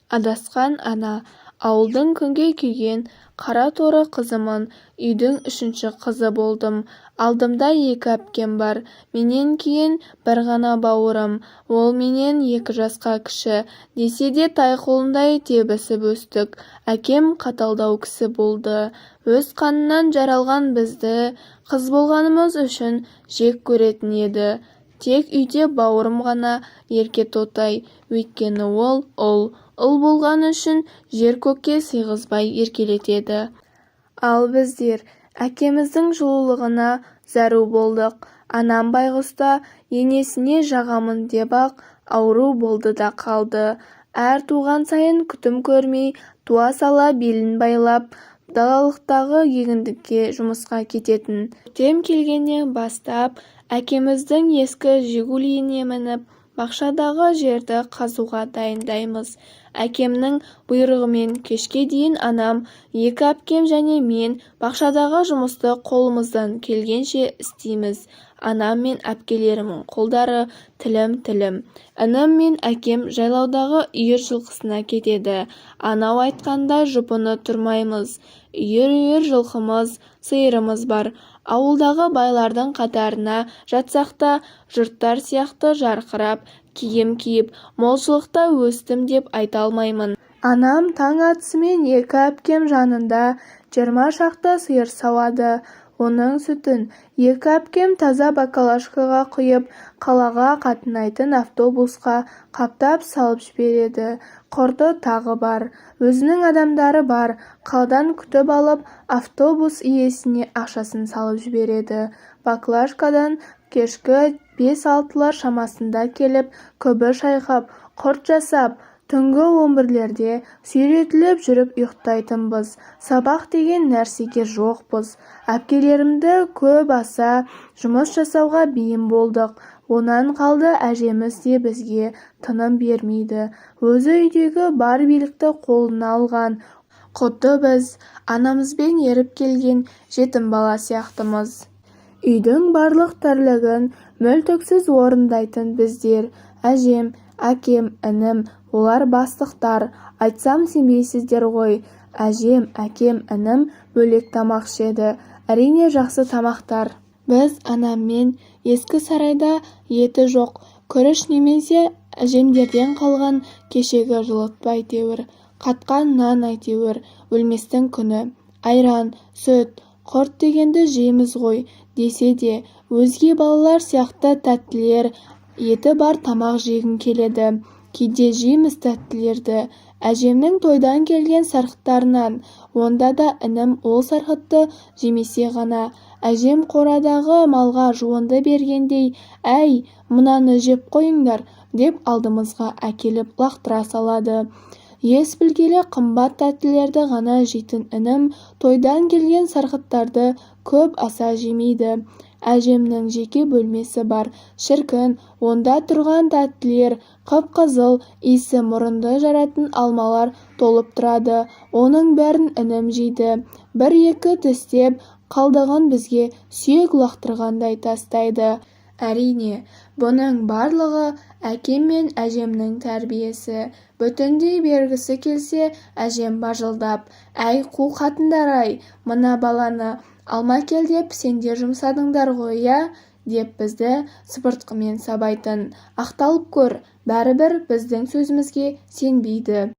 Адасқан ана, ауылдың күнге күйген қара торы қызымын, үйдің үшінші қызы болдым. Алдымда екі әпкем бар, менен кейін бір ғана бауырым, ол менен 2 жасқа кіші. Десе де тай қолындай тебісіп өстік. Әкем қаталдау кісі болды. Өз қанынан жаралған бізді қыз болғанымыз үшін жек көретін еді. Тек үйде бауырым ғана еркetoтай, өйткені ол ұл болғаны үшін жер-көкке сыйғызбай еркелетеді. Ал біздер әкеміздің жылулығына зәру болдық. Анам байғұста енесіне жағамын деп-ақ ауру болды да қалды. Әр туған сайын күтім көрмей туа сала белін байлап, далалықтағы егіндікке жұмысқа кететін. Көктем келгеннен бастап әкеміздің ескі «Жигулиіне» мініп, бақшадағы жерді қазуға дайындаймыз. Әкемнің бұйрығымен кешке дейін анам, 2 әпкем және мен бақшадағы жұмысты қолымыздан келгенше істейміз. Анам мен әпкелерімнің қолдары тілім-тілім. Інім мен әкем жайлаудағы үйір жылқысына кетеді. Анау айтқанда жұпыны тұрмаймыз. Үйір-үйір жылқымыз, сиырымыз бар. Ауылдағы байлардың қатарына жатсақ та, жұрттар сияқты жарқырап, киім киіп, молшылықта өстім деп айта алмаймын. Анам таң атысымен 2 әпкем жанында 20 шақты сиыр сауады. Оның сүтін 2 әпкем таза бакалашкаға құйып, қалаға қатынайтын автобусқа қаптап салып жібереді. Құрты тағы бар. Өзінің адамдары бар. Қаладан күтіп алып, автобус иесіне ақшасын салып жібереді. Баклажкадан кешкі 5-6 шамасында келіп, күбі шайқап, құрт жасап, түнгі 11-лерде сүйретіліп жүріп ұйықтайтынбыз. Сабақ деген нәрсеге жоқпыз. Әпкелерімді көп аса жұмыс жасауға бейім болдық. Онан қалды әжеміз де бізге тыным бермейді. Өзі үйдегі бар билікті қолына алған. Құдды біз анамызбен еріп келген жетім бала сияқтымыз. Үйдің барлық тірлігін мүлтіксіз орындайтын біздер. Әжем, әкем, інім, олар бастықтар. Айтсам сенбейсіздер ғой. Әжем, әкем, інім бөлек тамақ ішеді. Әрине жақсы тамақтар. Біз анаммен ескі сарайда еті жоқ күріш немесе әжемдерден қалған кешегі жылытпа әйтеуір, қатқан нан әйтеуір, өлместің күні. Айран, сүт, құрт дегенді жейміз ғой. Десе де өзге балалар сияқты тәттілер, еті бар тамақ жегім келеді. Кейде жейміз тәттілерді. Әжемнің тойдан келген сарқыттарынан. Онда да інім ол сарқытты жемесе ғана. Әжем қорадағы малға жуынды бергендей, «Әй, мынаны жеп қойыңдар» деп алдымызға әкеліп лақтыра салады. Ес білгелі қымбат тәттілерді ғана жейтін інім тойдан келген сарқыттарды көп аса жемейді. Әжемнің жеке бөлмесі бар. Шіркін, онда тұрған тәттілер, қып-қызыл, иісі мұрынды жаратын алмалар толып тұрады. Оның бәрін інім жейді. 1-2 тістеп, қалдығын бізге сүйек лақтырғандай тастайды. Әрине, бұның барлығы әкем мен әжемнің тәрбиесі. Бүтіндей бергісі келсе, әжем бажылдап, «Әй, қу қатындар-ай, мына баланы алма кел деп сендер жұмсадыңдар ғой, я?» деп бізді сыпыртқымен сабайтын. Ақталып көр, бәрібір біздің сөзімізге сенбейді.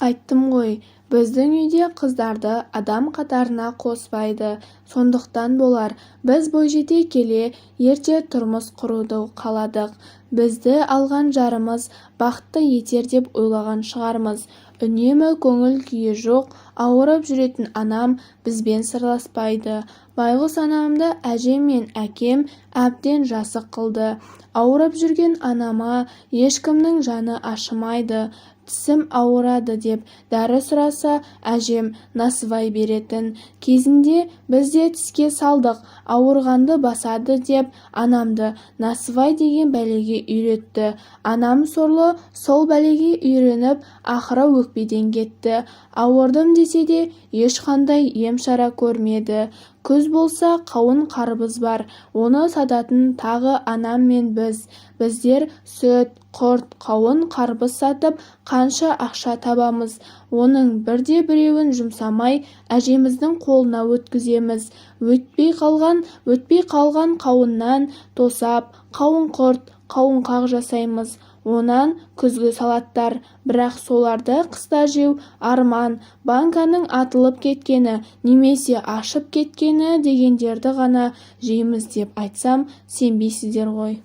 Айттым ғой, біздің үйде қыздарды адам қатарына қоспайды. Сондықтан болар, біз бойжете келе ерте тұрмыс құруды қаладық. Бізді алған жарымыз бақытты етер деп ойлаған шығармыз. Үнемі көңіл күйі жоқ, ауырып жүретін анам бізбен сырласпайды. Байғұс анамды әжем мен әкем әбден жасық қылды. Ауырып жүрген анама ешкімнің жаны ашымайды. Тісім ауырады деп дәрі сұраса, әжем насыбай беретін. Кезінде біз де тіске салдық, ауырғанды басады деп анамды насыбай деген бәлеге үйретті. Анам сорлы сол бәлеге үйреніп, ақыры өкпеден кетті. Ауырдым десе де ешқандай ем-шара көрмеді. Күз болса қауын-қарбыз бар, оны сататын тағы анам мен біз. Біздер сүт, құрт, қауын-қарбыз сатып қанша ақша табамыз, оның бірде-біреуін жұмсамай әжеміздің қолына өткіземіз. Өтпей қалған қауыннан тосап, қауын-құрт, қауын-қақ жасаймыз. Онан күзгі салаттар, бірақ соларды қыста жеу арман, банканың атылып кеткені немесе ашып кеткені дегендерді ғана жейміз деп айтсам, сенбейсіздер ғой.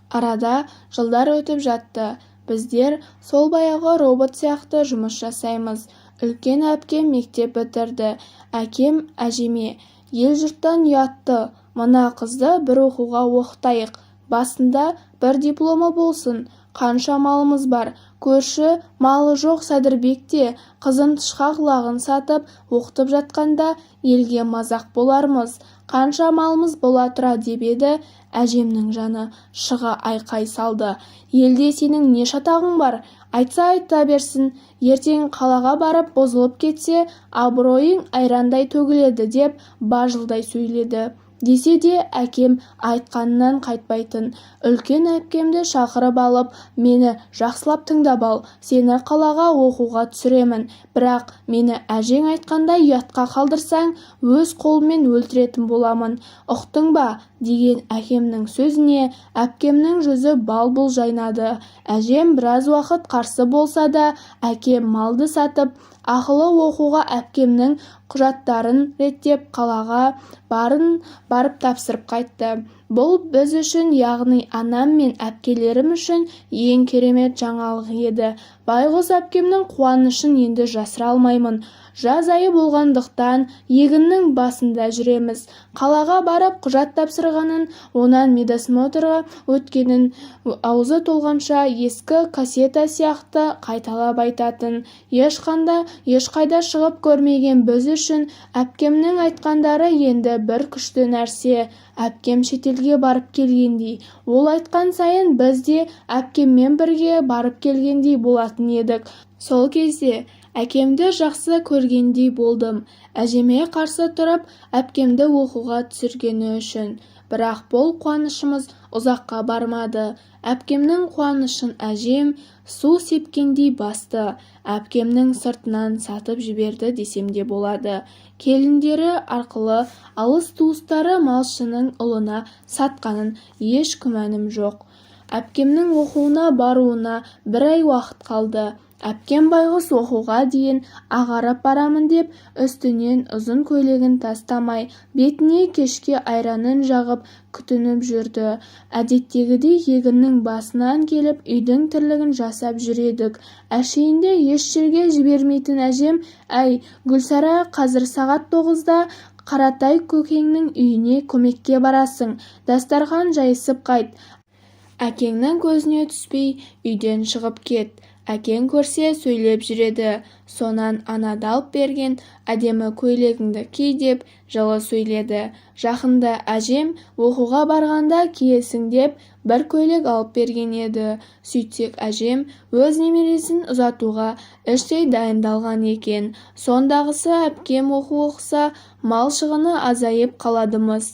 Арада жылдар өтіп жатты. Біздер сол баяғы робот сияқты жұмыс жасаймыз. Үлкен әпкем мектеп бітірді. Әкем әжеме: ел-жұрттан ұятты, мына қызды бір оқуға оқытайық. Басында бір дипломы болсын. Қанша малымыз бар. Көрші малы жоқ Садырбек те қызын тышқақ лағын сатып оқытып жатқанда елге мазақ болармыз. Қанша малымыз бола тұра деп еді. Әжемнің жаны шыға айқай салды: елде сенің не шатағың бар? Айтса айта берсін, ертең қалаға барып бұзылып кетсе, абыройың айрандай төгіледі деп бажылдай сөйледі. Десе де әкем айтқанынан қайтпайтын. Үлкен әпкемді шақырып алып, мені жақсылап тыңдап ал, сені қалаға оқуға түсіремін, бірақ мені әжең айтқандай ұятқа қалдырсаң, өз қолыммен өлтіретін боламын. Ұқтың ба? Деген әкемнің сөзіне әпкемнің жүзі бал-бұл жайнады. Әжем біраз уақыт қарсы болса да, әкем малды сатып, ақылы оқуға әпкемнің құжаттарын реттеп қалаға барып тапсырып қайтты. Бұл біз үшін, яғни анам мен әпкелерім үшін ең керемет жаңалық еді. Байғұс әпкемнің қуанышын енді жасыра алмаймын. Жаз айы болғандықтан егіннің басында жүреміз. Қалаға барып құжат тапсырғанын, онан медосмотрға өткенін аузы толғанша ескі кассета сияқты қайталап айтатын. Ешқайда шығып көрмеген біз үшін әпкемнің айтқандары енді бір күшті нәрсе. Әпкем шетелге барып келгендей, ол айтқан сайын біз де әпкеммен бірге барып келгендей болатын едік. Сол кезде әкемді жақсы көргендей болдым, әжеме қарсы тұрып әпкемді оқуға түсіргені үшін. Бірақ бұл қуанышымыз ұзаққа бармады. Әпкемнің қуанышын әжем су сепкендей басты. Әпкемнің сыртынан сатып жіберді десем де болады. Келіндері арқылы алыс туыстары малшының ұлына сатқанын еш күмәнім жоқ. Әпкемнің оқуына баруына бір ай уақыт қалды. Әпкем байғұс оқуға дейін ағарып барамын деп үстінен ұзын көйлегін тастамай, бетіне кешке айранын жағып күтініп жүрді. Әдеттегідей егіннің басынан келіп үйдің тірлігін жасап жүредік. Әшейінде еш жерге жібермейтін әжем: әй, Гүлсара, қазір сағат 9-да Қаратай көкеңнің үйіне көмекке барасың, дастархан жайысып қайт. Әкеңнің көзіне түспей үйден шығып кет. Әкең көрсе сөйлеп жүреді. Сонан анада алып берген әдемі көйлегіңді ки деп жылы сөйледі. Жақында әжем оқуға барғанда киесің деп бір көйлек алып берген еді. Сөйтсек әжем өз немересін ұзатуға іштей дайындалған екен. Сондағысы әпкем оқуса мал шығыны азайып қаладымыз.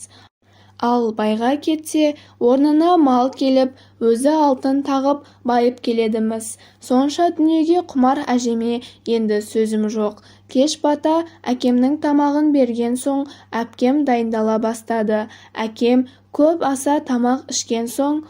Ал байға кетсе, орнына мал келіп, өзі алтын тағып байып келедіміз. Сонша дүниеге құмар әжеме енді сөзім жоқ. Кеш бата әкемнің тамағын берген соң әпкем дайындала бастады. Әкем көп аса тамақ ішкен соң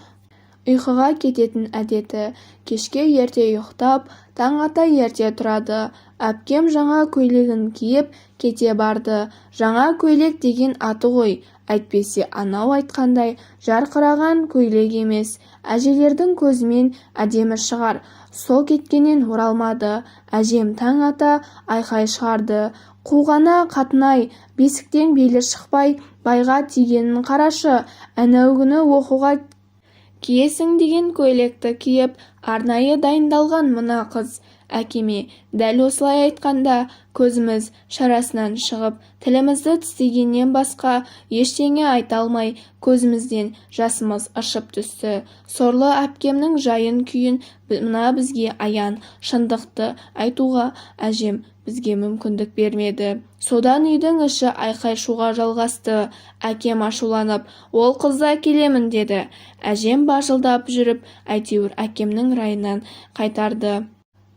ұйқыға кететін әдеті. Кешке ерте ұйықтап, таң ата ерте тұрады. Әпкем жаңа көйлегін киіп кете барды. Жаңа көйлек деген аты ғой. Әйтпесе анау айтқандай жарқыраған көйлек емес. Әжелердің көзімен әдемі шығар. Сол кеткеннен оралмады. Әжем таң ата айқай шығарды: қуғана қатынай, бесіктен белі шықпай байға тигенін қарашы. Әнеугүні оқуға киесің деген көйлекті киіп Арнайы дайындалған мына қыз әкеме дәл осылай айтқанда көзіміз шарасынан шығып, тілімізді тістегеннен басқа ештеңе айта алмай, көзімізден жасымыз ыршып түсті. Сорлы әпкемнің жайын күйін мына бізге аян, шындықты айтуға әжем бізге мүмкіндік бермеді. Содан үйдің іші айқай-шуға жалғасты. Әкем ашуланып, ол қызды әкелемін деді. Әжем бажылдап жүріп, әйтеуір әкемнің райынан қайтарды.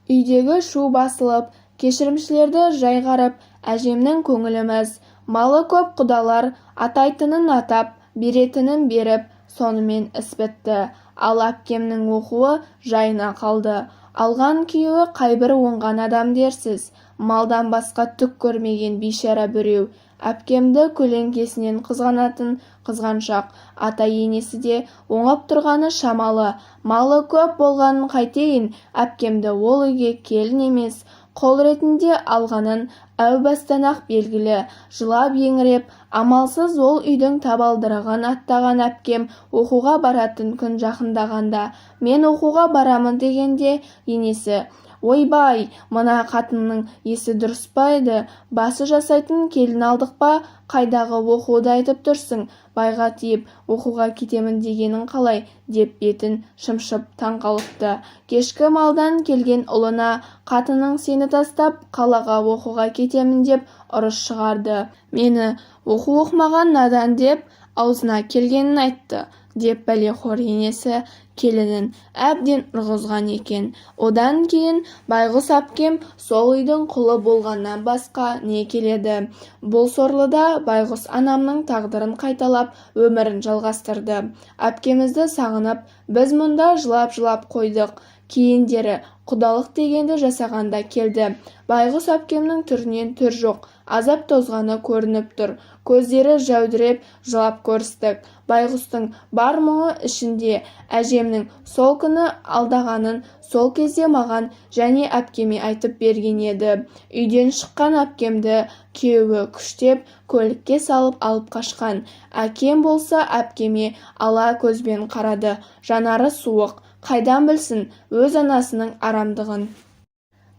Үйдегі шу басылып, кешірімшілерді жайғарып, әжемнің көңіліміз, малы көп құдалар атайтынын атап, беретінін беріп, сонымен іс бітті. Ал әпкемнің оқуы жайына қалды. Алған күйеуі қайбір оңған адам дерсіз. Малдан басқа түк көрмеген бейшара біреу. Әпкемді көлеңкесінен қызғанатын қызғаншақ ата-енесі де оңып тұрғаны шамалы. Малы көп болғанын қайтейін, әпкемді ол үйге келін емес, қол ретінде алғанын әу бастан-ақ белгілі. Жылап еңіреп, амалсыз ол үйдің табалдырығын аттаған әпкем оқуға баратын күн жақындағанда, мен оқуға барамын дегенде, енесі: «Ойбай, мына қатынның есі дұрыс па еді? Басы жасайтын келін алдық па? Қайдағы оқуды айтып тұрсың? Байға тиіп оқуға кетемін дегенің қалай?» деп бетін шымшып таң қалыпты. Кешкі малдан келген ұлына қатының сені тастап қалаға оқуға кетемін деп ұрыс шығарды. Мені оқу-оқымаған надан деп аузына келгенін айтты деп бәлеқор енесі келінін әбден ұрғызған екен. Одан кейін байғұс әпкем сол үйдің құлы болғаннан басқа не келеді? Бұл сорлыда байғұс анамның тағдырын қайталап, өмірін жалғастырды. Әпкемізді сағынып, біз мұнда жылап-жылап қойдық. Кейіндері құдалық дегенді жасағанда келді. Байғұс әпкемнің түрінен түр жоқ, азап тозғаны көрініп тұр. Көздері жәудіреп жылап көрістік. Байғұстың бар мұңы ішінде. Әжемнің сол күні алдағанын сол кезде маған және әпкеме айтып берген еді. Үйден шыққан әпкемді күйеуі күштеп көлікке салып алып қашқан. Әкем болса әпкеме ала көзбен қарады. Жанары суық. Қайдан білсін өз анасының арамдығын.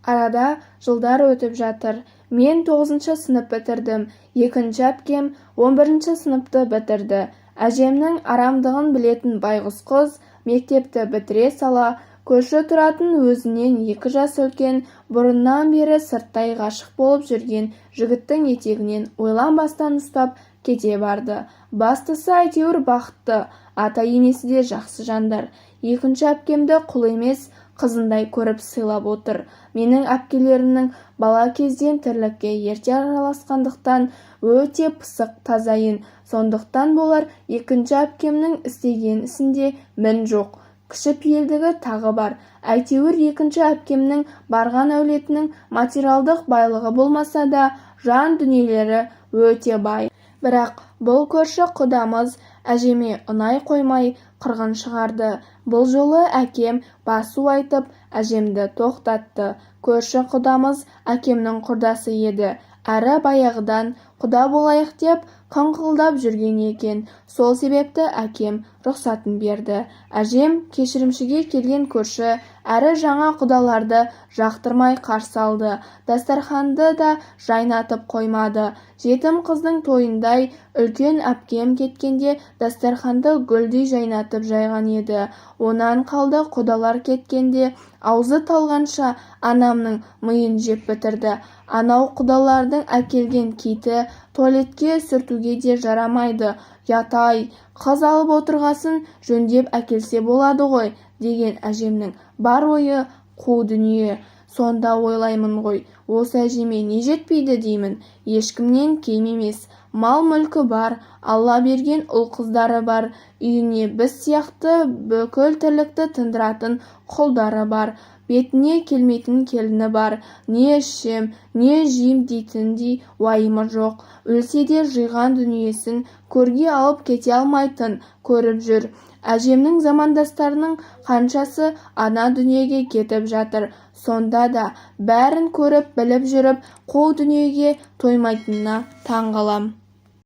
Арада жылдар өтіп жатыр. Мен 9-шы сынып бітірдім. Екінші әпкем 11-ші сыныпты бітірді. Әжемнің арамдығын білетін байғұс қыз мектепті бітіре сала, көрші тұратын өзінен 2 жас үлкен, бұрыннан бері сырттай ғашық болып жүрген жігіттің етегінен ойланбастан ұстап кете барды. Бастысы әйтеуір бақытты, ата-енесі де жақсы жандар. Екінші әпкемді құл емес, қызындай көріп сыйлап отыр. Менің әпкелерімнің бала кезден тірлікке ерте араласқандықтан өте пысық, тазайын. Сондықтан болар екінші әпкемнің істеген ісінде мін жоқ. Кішіпейілдігі тағы бар. Әйтеуір екінші әпкемнің барған әулетінің материалдық байлығы болмаса да, жан дүниелері өте бай. Бірақ бұл көрші құдамыз әжеме ұнай қоймай қырғын шығарды. Бұл жолы әкем басу айтып әжемді тоқтатты. Көрші құдамыз әкемнің құрдасы еді. Әрі баяғыдан құда болайық деп қыңқылдап жүрген екен. Сол себепті әкем рұқсатын берді. Әжем кешірімшіге келген көрші әрі жаңа құдаларды жақтырмай қарсы алды. Дастарханды да жайнатып қоймады. Жетім қыздың тойындай үлкен әпкем кеткенде дастарханды гүлдей жайнатып жайған еді. Онан қалды құдалар кеткенде аузы талғанша анамның миын жеп бітірді. Анау құдалардың әкелген киті туалетке сүртуге де жарамайды. Ятай, қыз алып отырғасын жөндеп әкелсе болады ғой, деген әжемнің бар ойы қу дүние. Сонда ойлаймын ғой, осы әжеме не жетпейді деймін. Ешкімнен кем емес. Мал-мүлкі бар, Алла берген ұл-қыздары бар. Үйіне біз сияқты бүкіл тірлікті тындыратын құлдары бар. Бетіне келмейтін келіні бар. Не ішем, не жейм дейтіндей уайымы жоқ. Өлсе де жиған дүниесін көрге алып кете алмайтын көріп жүр. Әжемнің замандастарының қаншасы ана дүниеге кетіп жатыр. Сонда да бәрін көріп біліп жүріп қу дүниеге тоймайтынына таң қалам.